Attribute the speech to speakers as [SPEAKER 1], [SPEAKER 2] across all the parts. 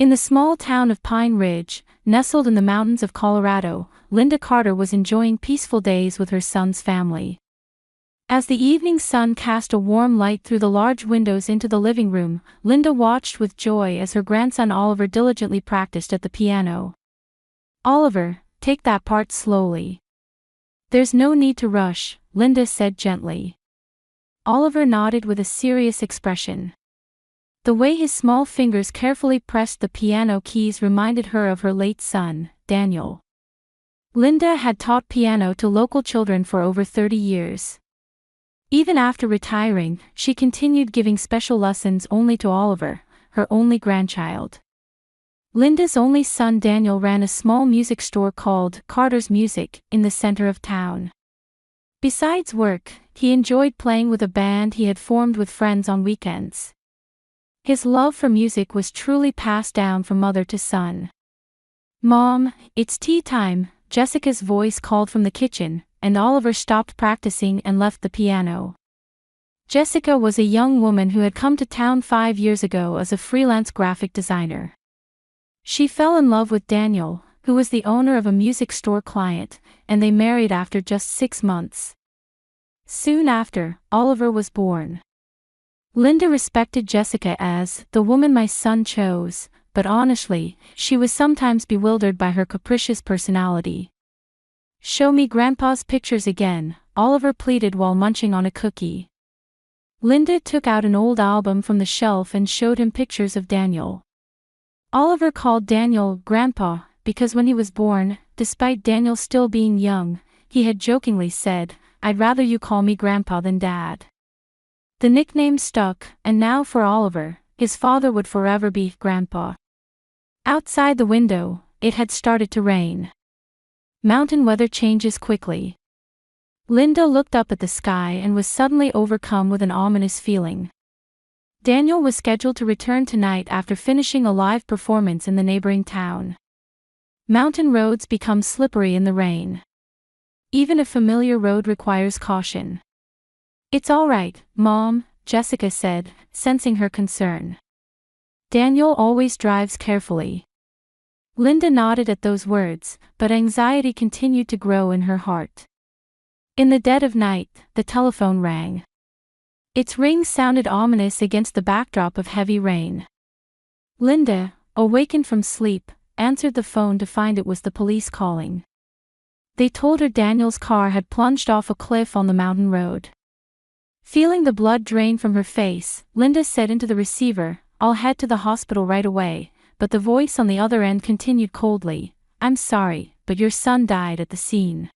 [SPEAKER 1] In the small town of Pine Ridge, nestled in the mountains of Colorado, Linda Carter was enjoying peaceful days with her son's family. As the evening sun cast a warm light through the large windows into the living room, Linda watched with joy as her grandson Oliver diligently practiced at the piano. "Oliver, take that part slowly. There's no need to rush," Linda said gently. Oliver nodded with a serious expression. The way his small fingers carefully pressed the piano keys reminded her of her late son, Daniel. Linda had taught piano to local children for over 30 years. Even after retiring, she continued giving special lessons only to Oliver, her only grandchild. Linda's only son Daniel ran a small music store called Carter's Music in the center of town. Besides work, he enjoyed playing with a band he had formed with friends on weekends. His love for music was truly passed down from mother to son. "Mom, it's tea time," Jessica's voice called from the kitchen, and Oliver stopped practicing and left the piano. Jessica was a young woman who had come to town 5 years ago as a freelance graphic designer. She fell in love with Daniel, who was the owner of a music store client, and they married after just 6 months. Soon after, Oliver was born. Linda respected Jessica as the woman my son chose, but honestly, she was sometimes bewildered by her capricious personality. "Show me Grandpa's pictures again," Oliver pleaded while munching on a cookie. Linda took out an old album from the shelf and showed him pictures of Daniel. Oliver called Daniel Grandpa because when he was born, despite Daniel still being young, he had jokingly said, "I'd rather you call me Grandpa than Dad." The nickname stuck, and now for Oliver, his father would forever be Grandpa. Outside the window, it had started to rain. Mountain weather changes quickly. Linda looked up at the sky and was suddenly overcome with an ominous feeling. Daniel was scheduled to return tonight after finishing a live performance in the neighboring town. Mountain roads become slippery in the rain. Even a familiar road requires caution. "It's all right, Mom," Jessica said, sensing her concern. "Daniel always drives carefully." Linda nodded at those words, but anxiety continued to grow in her heart. In the dead of night, the telephone rang. Its ring sounded ominous against the backdrop of heavy rain. Linda, awakened from sleep, answered the phone to find it was the police calling. They told her Daniel's car had plunged off a cliff on the mountain road. Feeling the blood drain from her face, Linda said into the receiver, "I'll head to the hospital right away," but the voice on the other end continued coldly, "I'm sorry, but your son died at the scene."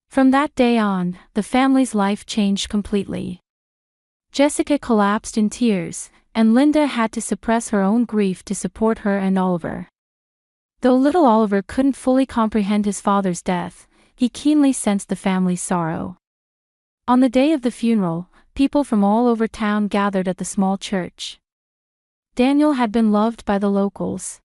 [SPEAKER 1] From that day on, the family's life changed completely. Jessica collapsed in tears, and Linda had to suppress her own grief to support her and Oliver. Though little Oliver couldn't fully comprehend his father's death, he keenly sensed the family's sorrow. On the day of the funeral, people from all over town gathered at the small church. Daniel had been loved by the locals.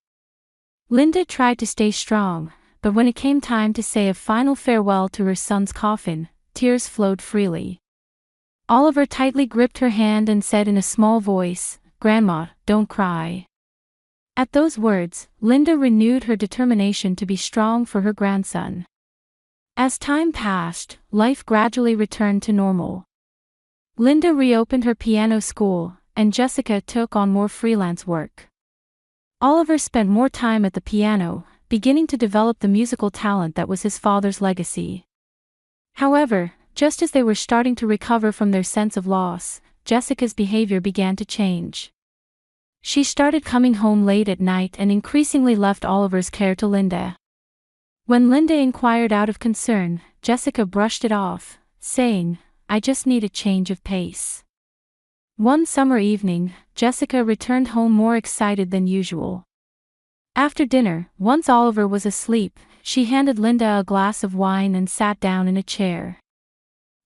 [SPEAKER 1] Linda tried to stay strong, but when it came time to say a final farewell to her son's coffin, tears flowed freely. Oliver tightly gripped her hand and said in a small voice, "Grandma, don't cry." At those words, Linda renewed her determination to be strong for her grandson. As time passed, life gradually returned to normal. Linda reopened her piano school, and Jessica took on more freelance work. Oliver spent more time at the piano, beginning to develop the musical talent that was his father's legacy. However, just as they were starting to recover from their sense of loss, Jessica's behavior began to change. She started coming home late at night and increasingly left Oliver's care to Linda. When Linda inquired out of concern, Jessica brushed it off, saying, "I just need a change of pace." One summer evening, Jessica returned home more excited than usual. After dinner, once Oliver was asleep, she handed Linda a glass of wine and sat down in a chair.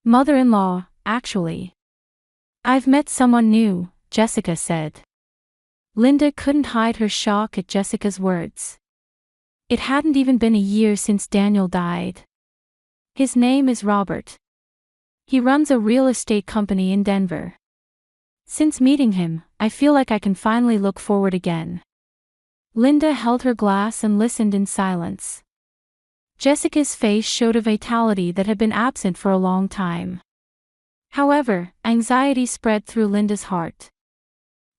[SPEAKER 1] "Mother-in-law, actually. I've met someone new," Jessica said. Linda couldn't hide her shock at Jessica's words. It hadn't even been a year since Daniel died. "His name is Robert. He runs a real estate company in Denver. Since meeting him, I feel like I can finally look forward again." Linda held her glass and listened in silence. Jessica's face showed a vitality that had been absent for a long time. However, anxiety spread through Linda's heart.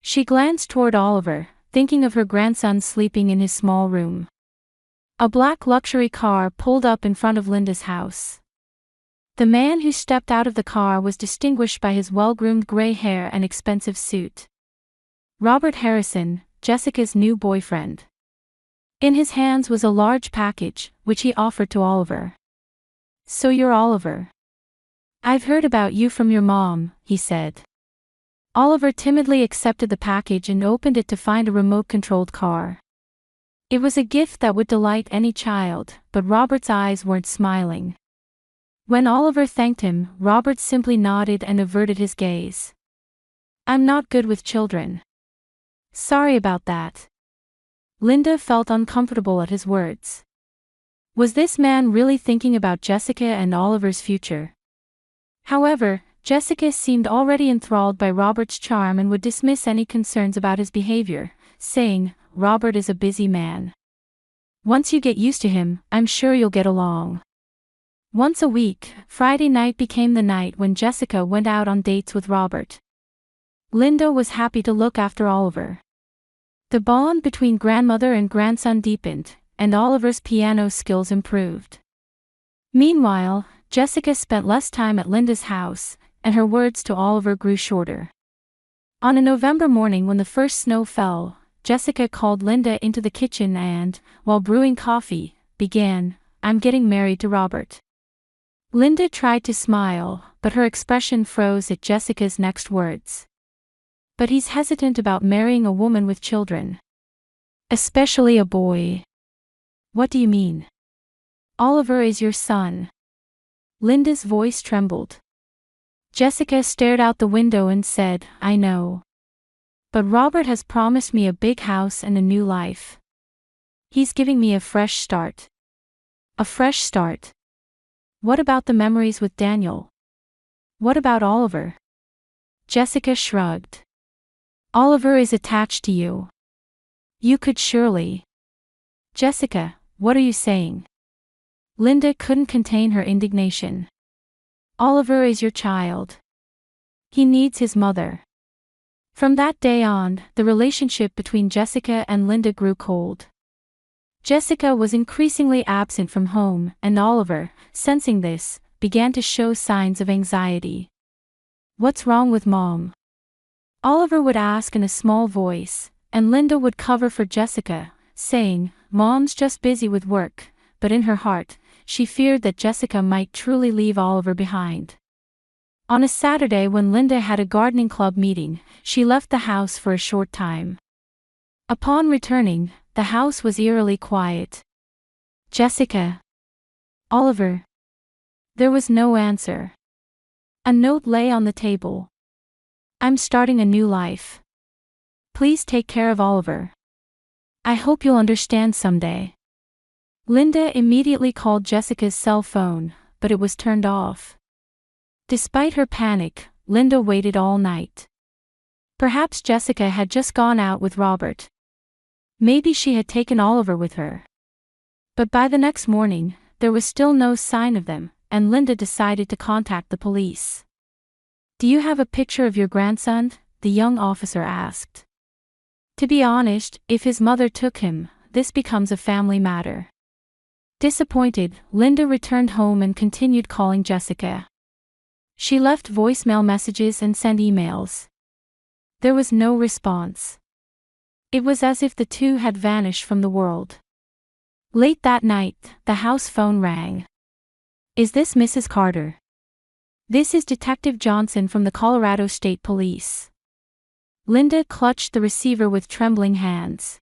[SPEAKER 1] She glanced toward Oliver, thinking of her grandson sleeping in his small room. A black luxury car pulled up in front of Linda's house. The man who stepped out of the car was distinguished by his well-groomed gray hair and expensive suit. Robert Harrison, Jessica's new boyfriend. In his hands was a large package, which he offered to Oliver. "So you're Oliver. I've heard about you from your mom," he said. Oliver timidly accepted the package and opened it to find a remote-controlled car. It was a gift that would delight any child, but Robert's eyes weren't smiling. When Oliver thanked him, Robert simply nodded and averted his gaze. "I'm not good with children. Sorry about that." Linda felt uncomfortable at his words. Was this man really thinking about Jessica and Oliver's future? However, Jessica seemed already enthralled by Robert's charm and would dismiss any concerns about his behavior, saying, "Robert is a busy man. Once you get used to him, I'm sure you'll get along." Once a week, Friday night became the night when Jessica went out on dates with Robert. Linda was happy to look after Oliver. The bond between grandmother and grandson deepened, and Oliver's piano skills improved. Meanwhile, Jessica spent less time at Linda's house, and her words to Oliver grew shorter. On a November morning when the first snow fell, Jessica called Linda into the kitchen and, while brewing coffee, began, "I'm getting married to Robert." Linda tried to smile, but her expression froze at Jessica's next words. "But he's hesitant about marrying a woman with children. Especially a boy." "What do you mean?" "Oliver is your son." Linda's voice trembled. Jessica stared out the window and said, "I know. But Robert has promised me a big house and a new life. He's giving me a fresh start." "A fresh start? What about the memories with Daniel? What about Oliver?" Jessica shrugged. "Oliver is attached to you. You could surely—" "Jessica, what are you saying?" Linda couldn't contain her indignation. "Oliver is your child. He needs his mother." From that day on, the relationship between Jessica and Linda grew cold. Jessica was increasingly absent from home, and Oliver, sensing this, began to show signs of anxiety. "What's wrong with Mom?" Oliver would ask in a small voice, and Linda would cover for Jessica, saying, "Mom's just busy with work," but in her heart, she feared that Jessica might truly leave Oliver behind. On a Saturday when Linda had a gardening club meeting, she left the house for a short time. Upon returning, the house was eerily quiet. "Jessica? Oliver?" There was no answer. A note lay on the table. "I'm starting a new life. Please take care of Oliver. I hope you'll understand someday." Linda immediately called Jessica's cell phone, but it was turned off. Despite her panic, Linda waited all night. Perhaps Jessica had just gone out with Robert. Maybe she had taken Oliver with her. But by the next morning, there was still no sign of them, and Linda decided to contact the police. "Do you have a picture of your grandson?" the young officer asked. To be honest, if his mother took him, this becomes a family matter. Disappointed, Linda returned home and continued calling Jessica. She left voicemail messages and sent emails. There was no response. It was as if the two had vanished from the world. Late that night, the house phone rang. "Is this Mrs. Carter?" "This is Detective Johnson from the Colorado State Police." Linda clutched the receiver with trembling hands.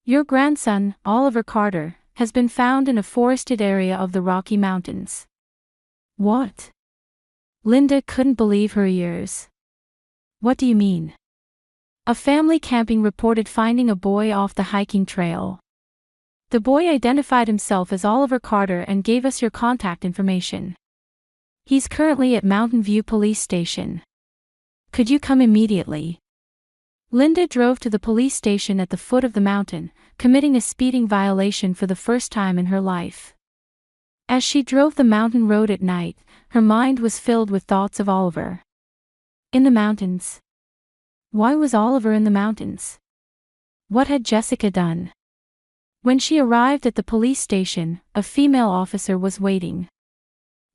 [SPEAKER 1] "Your grandson, Oliver Carter, has been found in a forested area of the Rocky Mountains." "What?" Linda couldn't believe her ears. "What do you mean?" "A family camping reported finding a boy off the hiking trail. The boy identified himself as Oliver Carter and gave us your contact information. He's currently at Mountain View Police Station. Could you come immediately?" Linda drove to the police station at the foot of the mountain, committing a speeding violation for the first time in her life. As she drove the mountain road at night, her mind was filled with thoughts of Oliver. In the mountains. Why was Oliver in the mountains? What had Jessica done? When she arrived at the police station, a female officer was waiting.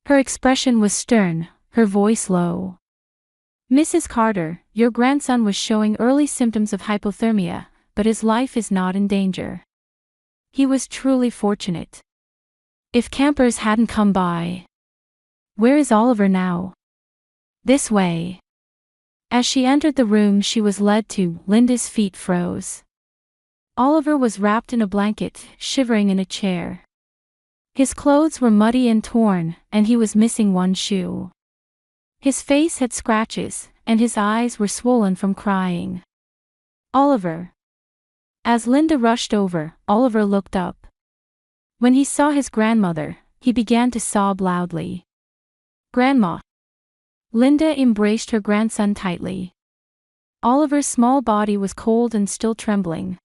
[SPEAKER 1] Her expression was stern, her voice low. "Mrs. Carter, your grandson was showing early symptoms of hypothermia, but his life is not in danger. He was truly fortunate. If campers hadn't come by." "Where is Oliver now?" "This way." As she entered the room she was led to, Linda's feet froze. Oliver was wrapped in a blanket, shivering in a chair. His clothes were muddy and torn, and he was missing one shoe. His face had scratches, and his eyes were swollen from crying. "Oliver." As Linda rushed over, Oliver looked up. When he saw his grandmother, he began to sob loudly. "Grandma." Linda embraced her grandson tightly. Oliver's small body was cold and still trembling.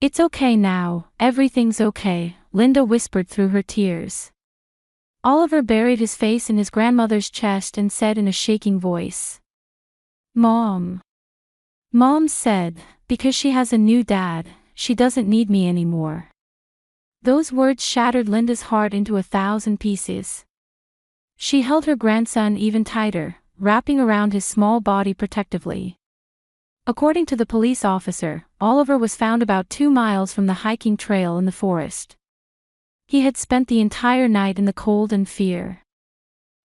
[SPEAKER 1] "It's okay now, everything's okay," Linda whispered through her tears. Oliver buried his face in his grandmother's chest and said in a shaking voice, "Mom." Mom said, "Because she has a new dad, she doesn't need me anymore." Those words shattered Linda's heart into 1,000 pieces. She held her grandson even tighter, wrapping around his small body protectively. According to the police officer, Oliver was found about 2 miles from the hiking trail in the forest. He had spent the entire night in the cold and fear.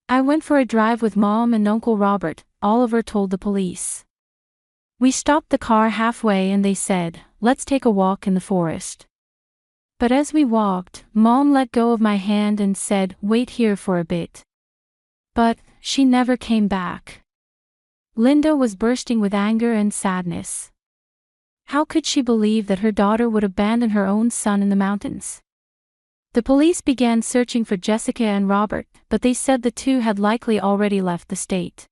[SPEAKER 1] "I went for a drive with Mom and Uncle Robert," Oliver told the police. "We stopped the car halfway and they said, 'Let's take a walk in the forest.' But as we walked, Mom let go of my hand and said, 'Wait here for a bit.' But she never came back." Linda was bursting with anger and sadness. How could she believe that her daughter would abandon her own son in the mountains? The police began searching for Jessica and Robert, but they said the two had likely already left the state.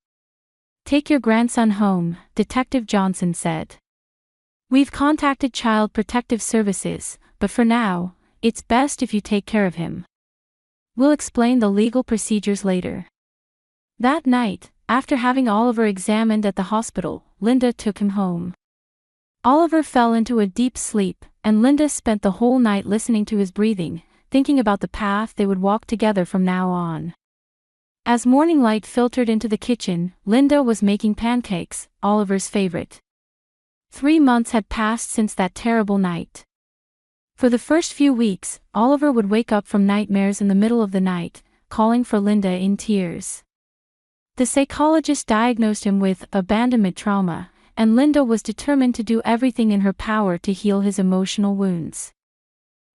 [SPEAKER 1] "Take your grandson home," Detective Johnson said. "We've contacted Child Protective Services, but for now, it's best if you take care of him. We'll explain the legal procedures later." That night, after having Oliver examined at the hospital, Linda took him home. Oliver fell into a deep sleep, and Linda spent the whole night listening to his breathing, thinking about the path they would walk together from now on. As morning light filtered into the kitchen, Linda was making pancakes, Oliver's favorite. 3 months had passed since that terrible night. For the first few weeks, Oliver would wake up from nightmares in the middle of the night, calling for Linda in tears. The psychologist diagnosed him with abandonment trauma, and Linda was determined to do everything in her power to heal his emotional wounds.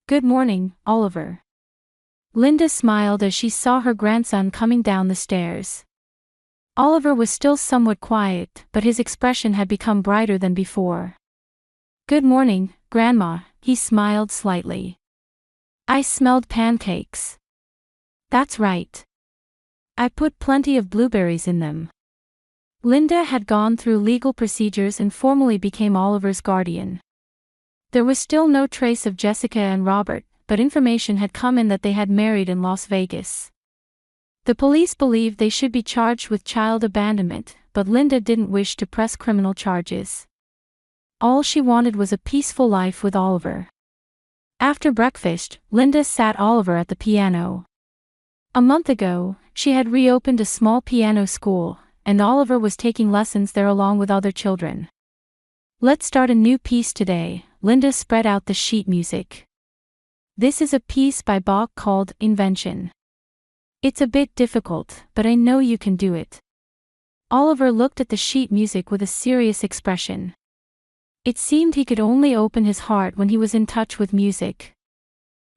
[SPEAKER 1] "Good morning, Oliver." Linda smiled as she saw her grandson coming down the stairs. Oliver was still somewhat quiet, but his expression had become brighter than before. "Good morning, Grandma," he smiled slightly. "I smelled pancakes." "That's right. I put plenty of blueberries in them." Linda had gone through legal procedures and formally became Oliver's guardian. There was still no trace of Jessica and Robert, but information had come in that they had married in Las Vegas. The police believed they should be charged with child abandonment, but Linda didn't wish to press criminal charges. All she wanted was a peaceful life with Oliver. After breakfast, Linda sat Oliver at the piano. A month ago, she had reopened a small piano school, and Oliver was taking lessons there along with other children. "Let's start a new piece today," Linda spread out the sheet music. "This is a piece by Bach called Invention. It's a bit difficult, but I know you can do it." Oliver looked at the sheet music with a serious expression. It seemed he could only open his heart when he was in touch with music.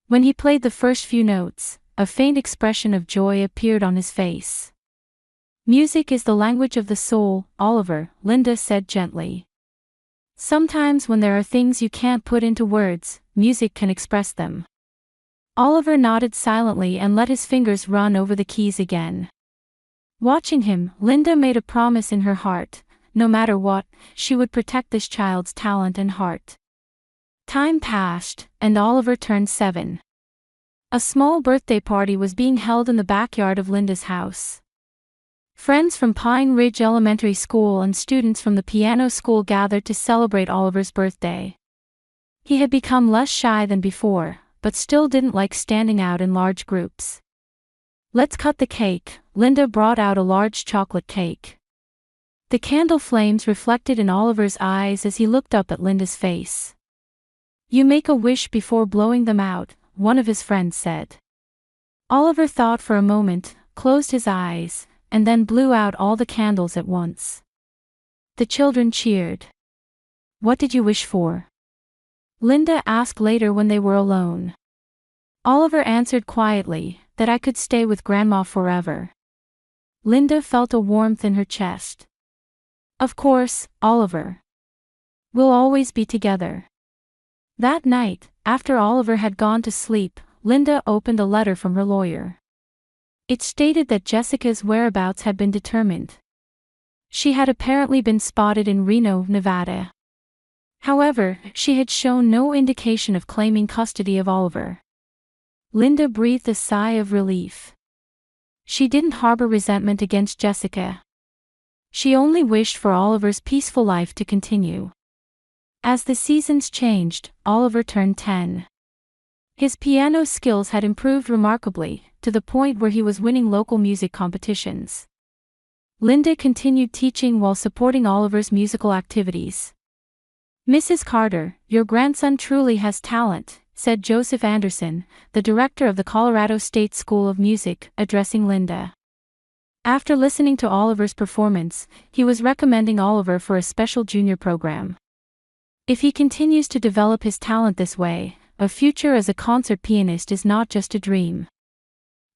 [SPEAKER 1] When he played the first few notes, a faint expression of joy appeared on his face. "Music is the language of the soul, Oliver," Linda said gently. "Sometimes when there are things you can't put into words, music can express them." Oliver nodded silently and let his fingers run over the keys again. Watching him, Linda made a promise in her heart, no matter what, she would protect this child's talent and heart. Time passed, and Oliver turned 7. A small birthday party was being held in the backyard of Linda's house. Friends from Pine Ridge Elementary School and students from the piano school gathered to celebrate Oliver's birthday. He had become less shy than before, but still didn't like standing out in large groups. "Let's cut the cake." Linda brought out a large chocolate cake. The candle flames reflected in Oliver's eyes as he looked up at Linda's face. "You make a wish before blowing them out," one of his friends said. Oliver thought for a moment, closed his eyes, and then blew out all the candles at once. The children cheered. "What did you wish for?" Linda asked later when they were alone. Oliver answered quietly, "That I could stay with Grandma forever." Linda felt a warmth in her chest. "Of course, Oliver. We'll always be together." That night, after Oliver had gone to sleep, Linda opened a letter from her lawyer. It stated that Jessica's whereabouts had been determined. She had apparently been spotted in Reno, Nevada. However, she had shown no indication of claiming custody of Oliver. Linda breathed a sigh of relief. She didn't harbor resentment against Jessica. She only wished for Oliver's peaceful life to continue. As the seasons changed, Oliver turned 10. His piano skills had improved remarkably, to the point where he was winning local music competitions. Linda continued teaching while supporting Oliver's musical activities. "Mrs. Carter, your grandson truly has talent," said Joseph Anderson, the director of the Colorado State School of Music, addressing Linda. After listening to Oliver's performance, he was recommending Oliver for a special junior program. "If he continues to develop his talent this way, a future as a concert pianist is not just a dream."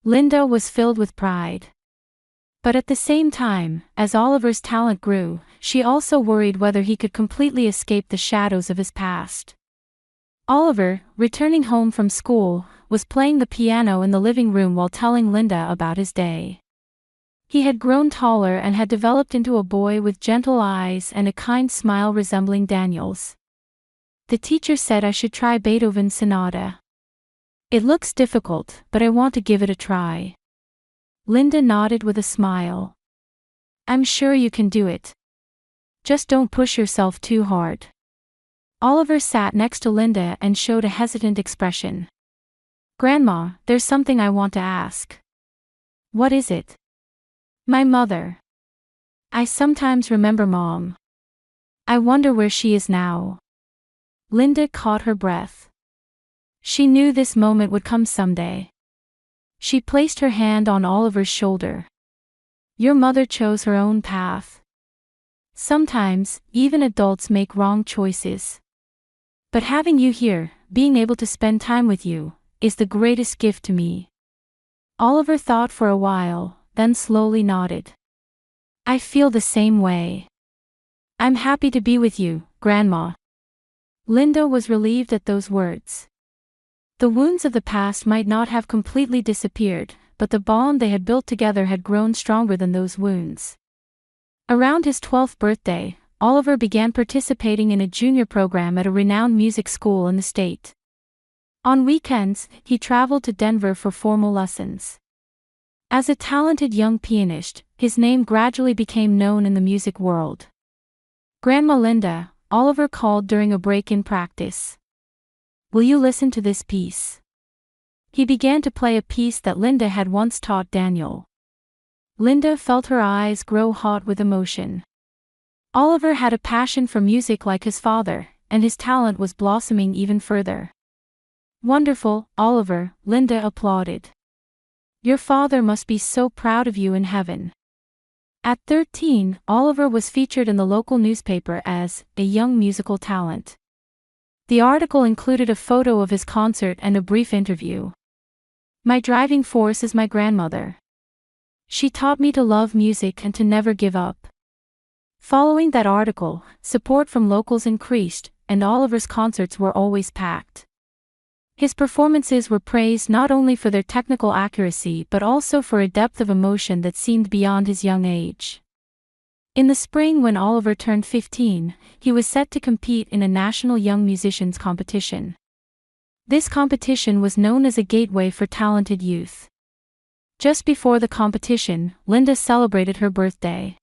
[SPEAKER 1] Linda was filled with pride. But at the same time, as Oliver's talent grew, she also worried whether he could completely escape the shadows of his past. Oliver, returning home from school, was playing the piano in the living room while telling Linda about his day. He had grown taller and had developed into a boy with gentle eyes and a kind smile resembling Daniel's. "The teacher said I should try Beethoven's sonata. It looks difficult, but I want to give it a try." Linda nodded with a smile. "I'm sure you can do it. Just don't push yourself too hard." Oliver sat next to Linda and showed a hesitant expression. "Grandma, there's something I want to ask." "What is it?" "My mother. I sometimes remember Mom. I wonder where she is now." Linda caught her breath. She knew this moment would come someday. She placed her hand on Oliver's shoulder. "Your mother chose her own path. Sometimes, even adults make wrong choices. But having you here, being able to spend time with you, is the greatest gift to me." Oliver thought for a while, then slowly nodded. "I feel the same way. I'm happy to be with you, Grandma." Linda was relieved at those words. The wounds of the past might not have completely disappeared, but the bond they had built together had grown stronger than those wounds. Around his 12th birthday, Oliver began participating in a junior program at a renowned music school in the state. On weekends, he traveled to Denver for formal lessons. As a talented young pianist, his name gradually became known in the music world. "Grandma Linda," Oliver called during a break in practice. "Will you listen to this piece?" He began to play a piece that Linda had once taught Daniel. Linda felt her eyes grow hot with emotion. Oliver had a passion for music like his father, and his talent was blossoming even further. "Wonderful, Oliver," Linda applauded. "Your father must be so proud of you in heaven." At 13, Oliver was featured in the local newspaper as a young musical talent. The article included a photo of his concert and a brief interview. "My driving force is my grandmother. She taught me to love music and to never give up." Following that article, support from locals increased, and Oliver's concerts were always packed. His performances were praised not only for their technical accuracy but also for a depth of emotion that seemed beyond his young age. In the spring when Oliver turned 15, he was set to compete in a national young musicians competition. This competition was known as a gateway for talented youth. Just before the competition, Linda celebrated her birthday.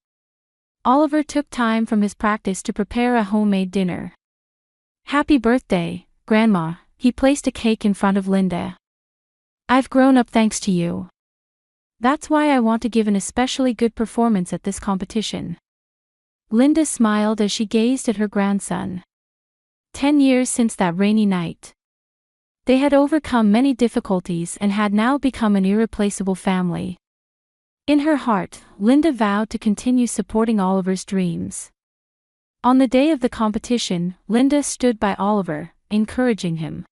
[SPEAKER 1] Oliver took time from his practice to prepare a homemade dinner. "Happy birthday, Grandma," he placed a cake in front of Linda. "I've grown up thanks to you. That's why I want to give an especially good performance at this competition." Linda smiled as she gazed at her grandson. 10 years since that rainy night. They had overcome many difficulties and had now become an irreplaceable family. In her heart, Linda vowed to continue supporting Oliver's dreams. On the day of the competition, Linda stood by Oliver, encouraging him.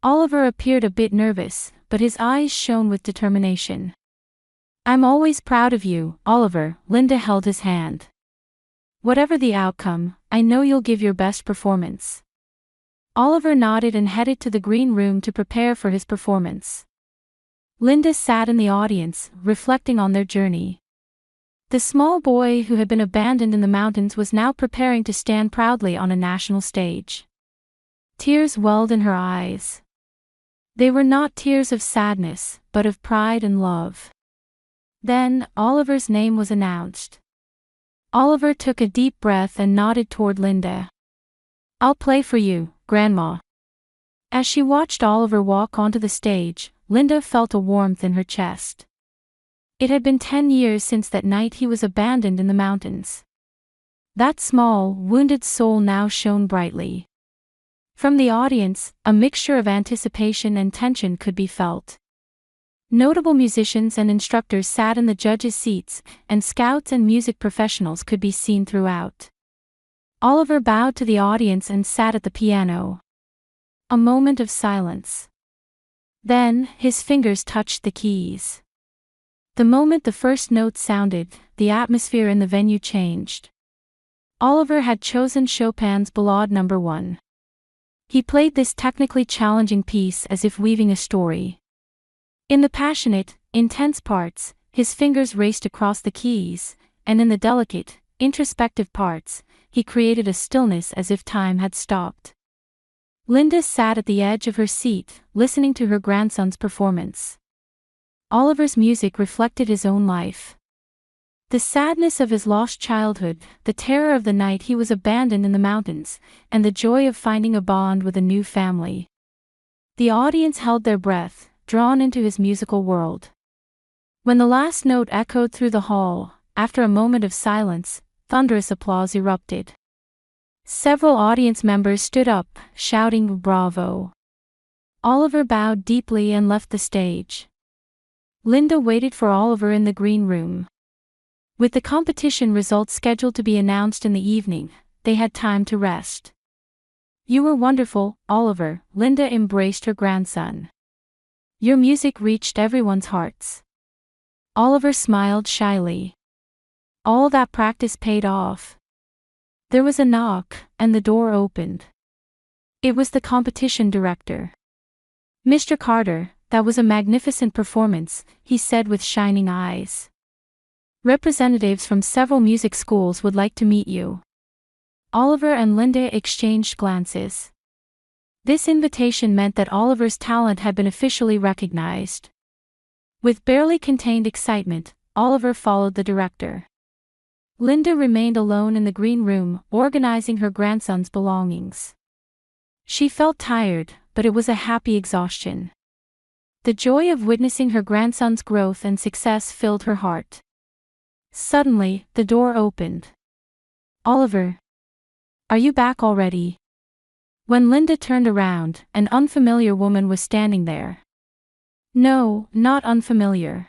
[SPEAKER 1] Oliver appeared a bit nervous, but his eyes shone with determination. "I'm always proud of you, Oliver," Linda held his hand. "Whatever the outcome, I know you'll give your best performance." Oliver nodded and headed to the green room to prepare for his performance. Linda sat in the audience, reflecting on their journey. The small boy who had been abandoned in the mountains was now preparing to stand proudly on a national stage. Tears welled in her eyes. They were not tears of sadness, but of pride and love. Then, Oliver's name was announced. Oliver took a deep breath and nodded toward Linda. "I'll play for you, Grandma." As she watched Oliver walk onto the stage, Linda felt a warmth in her chest. It had been 10 years since that night he was abandoned in the mountains. That small, wounded soul now shone brightly. From the audience, a mixture of anticipation and tension could be felt. Notable musicians and instructors sat in the judges' seats, and scouts and music professionals could be seen throughout. Oliver bowed to the audience and sat at the piano. A moment of silence. Then, his fingers touched the keys. The moment the first note sounded, the atmosphere in the venue changed. Oliver had chosen Chopin's Ballade No. 1. He played this technically challenging piece as if weaving a story. In the passionate, intense parts, his fingers raced across the keys, and in the delicate, introspective parts, he created a stillness as if time had stopped. Linda sat at the edge of her seat, listening to her grandson's performance. Oliver's music reflected his own life. The sadness of his lost childhood, the terror of the night he was abandoned in the mountains, and the joy of finding a bond with a new family. The audience held their breath, drawn into his musical world. When the last note echoed through the hall, after a moment of silence, thunderous applause erupted. Several audience members stood up, shouting "Bravo!" Oliver bowed deeply and left the stage. Linda waited for Oliver in the green room. With the competition results scheduled to be announced in the evening, they had time to rest. "You were wonderful, Oliver," Linda embraced her grandson. "Your music reached everyone's hearts." Oliver smiled shyly. All that practice paid off. There was a knock, and the door opened. It was the competition director. "Mr. Carter, that was a magnificent performance," he said with shining eyes. "Representatives from several music schools would like to meet you." Oliver and Linda exchanged glances. This invitation meant that Oliver's talent had been officially recognized. With barely contained excitement, Oliver followed the director. Linda remained alone in the green room, organizing her grandson's belongings. She felt tired, but it was a happy exhaustion. The joy of witnessing her grandson's growth and success filled her heart. Suddenly, the door opened. "Oliver, are you back already?" When Linda turned around, an unfamiliar woman was standing there. "No, not unfamiliar."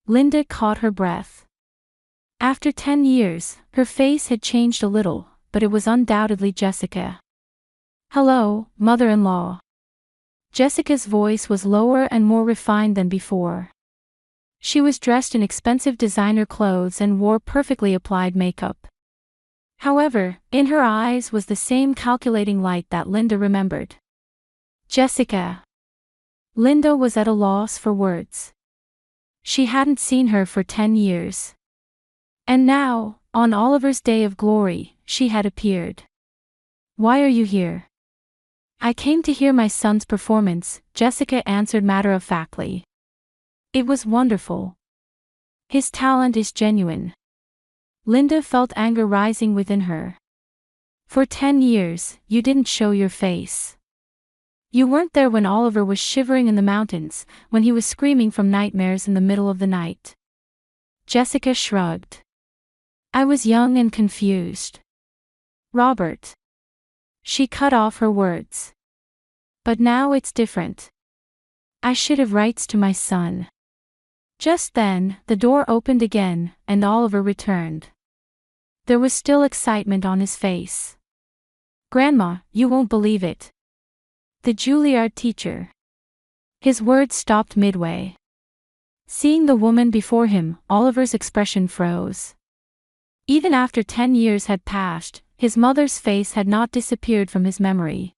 [SPEAKER 1] Linda caught her breath. After 10 years, her face had changed a little, but it was undoubtedly Jessica. "Hello, mother-in-law." Jessica's voice was lower and more refined than before. She was dressed in expensive designer clothes and wore perfectly applied makeup. However, in her eyes was the same calculating light that Linda remembered. "Jessica." Linda was at a loss for words. She hadn't seen her for 10 years. And now, On Oliver's day of glory, she had appeared. "Why are you here?" "I came to hear my son's performance," Jessica answered matter-of-factly. "It was wonderful. His talent is genuine." Linda felt anger rising within her. "For 10 years, you didn't show your face. You weren't there when Oliver was shivering in the mountains, when he was screaming from nightmares in the middle of the night." Jessica shrugged. "I was young and confused. Robert." She cut off her words. "But now it's different. I should have rights to my son." Just then, the door opened again, and Oliver returned. There was still excitement on his face. "Grandma, you won't believe it. The Juilliard teacher." His words stopped midway. Seeing the woman before him, Oliver's expression froze. Even after 10 years had passed, his mother's face had not disappeared from his memory.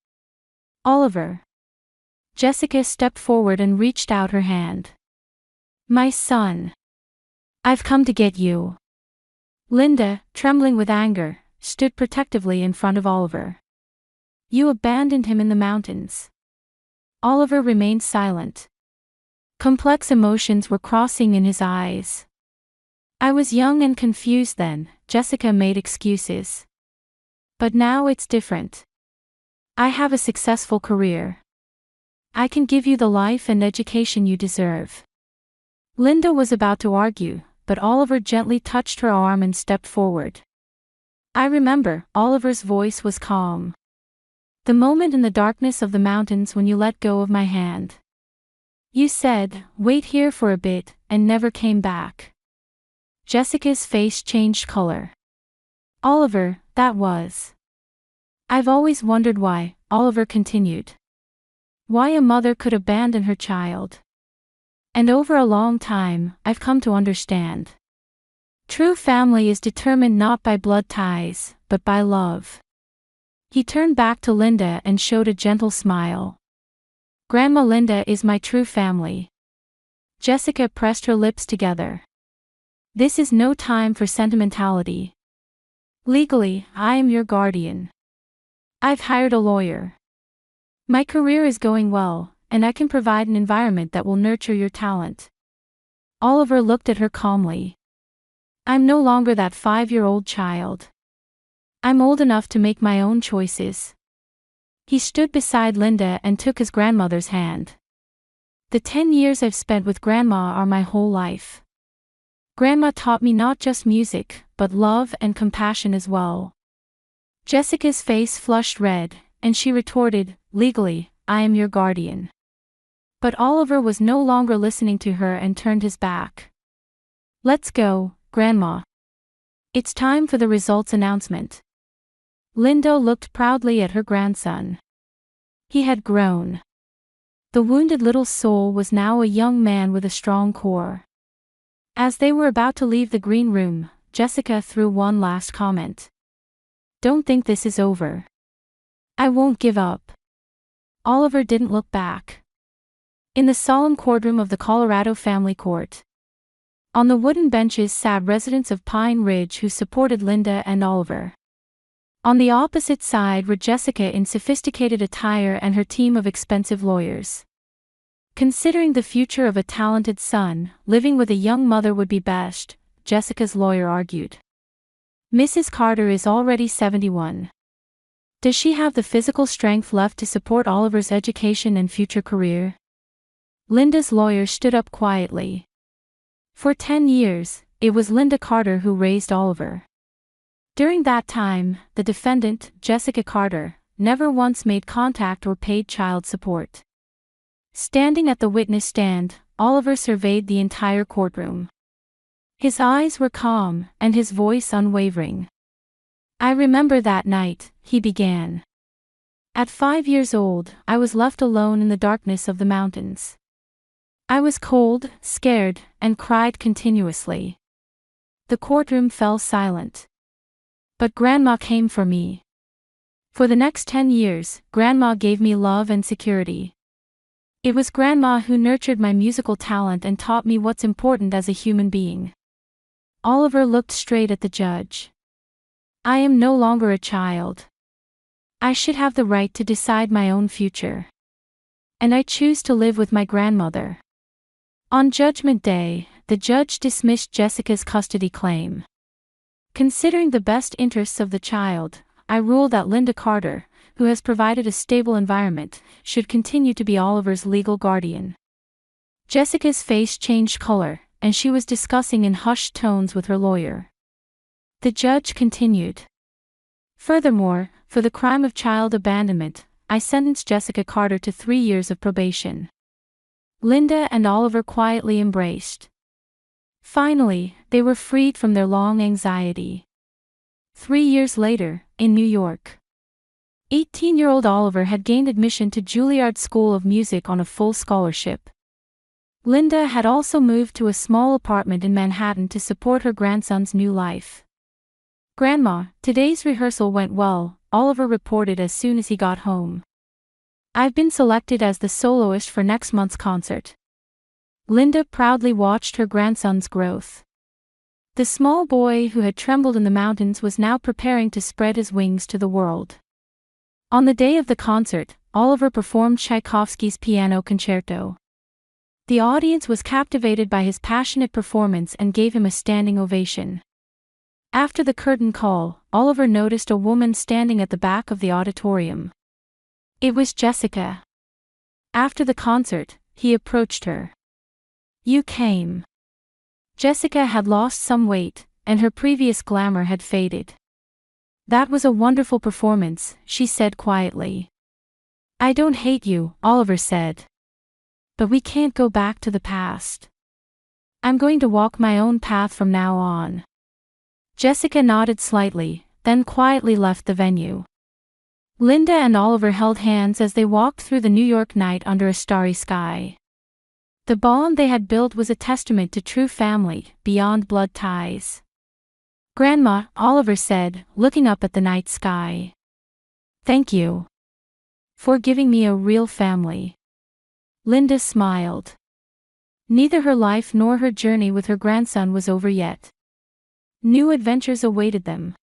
[SPEAKER 1] "Oliver." Jessica stepped forward and reached out her hand. "My son. I've come to get you." Linda, trembling with anger, stood protectively in front of Oliver. "You abandoned him in the mountains." Oliver remained silent. Complex emotions were crossing in his eyes. "I was young and confused then," Jessica made excuses. "But now it's different. I have a successful career. I can give you the life and education you deserve." Linda was about to argue, but Oliver gently touched her arm and stepped forward. "I remember," Oliver's voice was calm. "The moment in the darkness of the mountains when you let go of my hand. You said, 'Wait here for a bit,' and never came back." Jessica's face changed color. "Oliver, that was. I've always wondered why," Oliver continued. "Why a mother could abandon her child. And over a long time, I've come to understand. True family is determined not by blood ties, but by love." He turned back to Linda and showed a gentle smile. "Grandma Linda is my true family." Jessica pressed her lips together. "This is no time for sentimentality. Legally, I am your guardian. I've hired a lawyer. My career is going well, and I can provide an environment that will nurture your talent." Oliver looked at her calmly. "I'm no longer that 5-year-old child. I'm old enough to make my own choices." He stood beside Linda and took his grandmother's hand. "The 10 years I've spent with Grandma are my whole life. Grandma taught me not just music, but love and compassion as well." Jessica's face flushed red, and she retorted, "Legally, I am your guardian." But Oliver was no longer listening to her and turned his back. "Let's go, Grandma. It's time for the results announcement." Linda looked proudly at her grandson. He had grown. The wounded little soul was now a young man with a strong core. As they were about to leave the green room, Jessica threw one last comment. "Don't think this is over. I won't give up." Oliver didn't look back. In the solemn courtroom of the Colorado family court, on the wooden benches sat residents of Pine Ridge who supported Linda and Oliver. On the opposite side were Jessica in sophisticated attire and her team of expensive lawyers. Considering the future of a talented son, living with a young mother would be best, Jessica's lawyer argued. "Mrs. Carter is already 71. Does she have the physical strength left to support Oliver's education and future career?" Linda's lawyer stood up quietly. For 10 years, it was Linda Carter who raised Oliver. During that time, the defendant, Jessica Carter, never once made contact or paid child support. Standing at the witness stand, Oliver surveyed the entire courtroom. His eyes were calm, and his voice unwavering. "I remember that night," he began. "At 5 years old, I was left alone in the darkness of the mountains. I was cold, scared, and cried continuously." The courtroom fell silent. "But Grandma came for me. For the next 10 years, Grandma gave me love and security. It was Grandma who nurtured my musical talent and taught me what's important as a human being." Oliver looked straight at the judge. I am no longer a child. I should have the right to decide my own future. And I choose to live with my grandmother. On Judgment Day, the judge dismissed Jessica's custody claim. Considering the best interests of the child, I rule that Linda Carter, who has provided a stable environment, should continue to be Oliver's legal guardian. Jessica's face changed color, and she was discussing in hushed tones with her lawyer. The judge continued. Furthermore, for the crime of child abandonment, I sentence Jessica Carter to 3 years of probation. Linda and Oliver quietly embraced. Finally, they were freed from their long anxiety. 3 years later, in New York, 18-year-old Oliver had gained admission to Juilliard School of Music on a full scholarship. Linda had also moved to a small apartment in Manhattan to support her grandson's new life. "Grandma, today's rehearsal went well," Oliver reported as soon as he got home. "I've been selected as the soloist for next month's concert." Linda proudly watched her grandson's growth. The small boy who had trembled in the mountains was now preparing to spread his wings to the world. On the day of the concert, Oliver performed Tchaikovsky's Piano Concerto. The audience was captivated by his passionate performance and gave him a standing ovation. After the curtain call, Oliver noticed a woman standing at the back of the auditorium. It was Jessica. After the concert, he approached her. "You came." Jessica had lost some weight, and her previous glamour had faded. "That was a wonderful performance," she said quietly. "I don't hate you," Oliver said. "But we can't go back to the past. I'm going to walk my own path from now on." Jessica nodded slightly, then quietly left the venue. Linda and Oliver held hands as they walked through the New York night under a starry sky. The bond they had built was a testament to true family, beyond blood ties. "Grandma," Oliver said, looking up at the night sky. "Thank you for giving me a real family." Linda smiled. Neither her life nor her journey with her grandson was over yet. New adventures awaited them.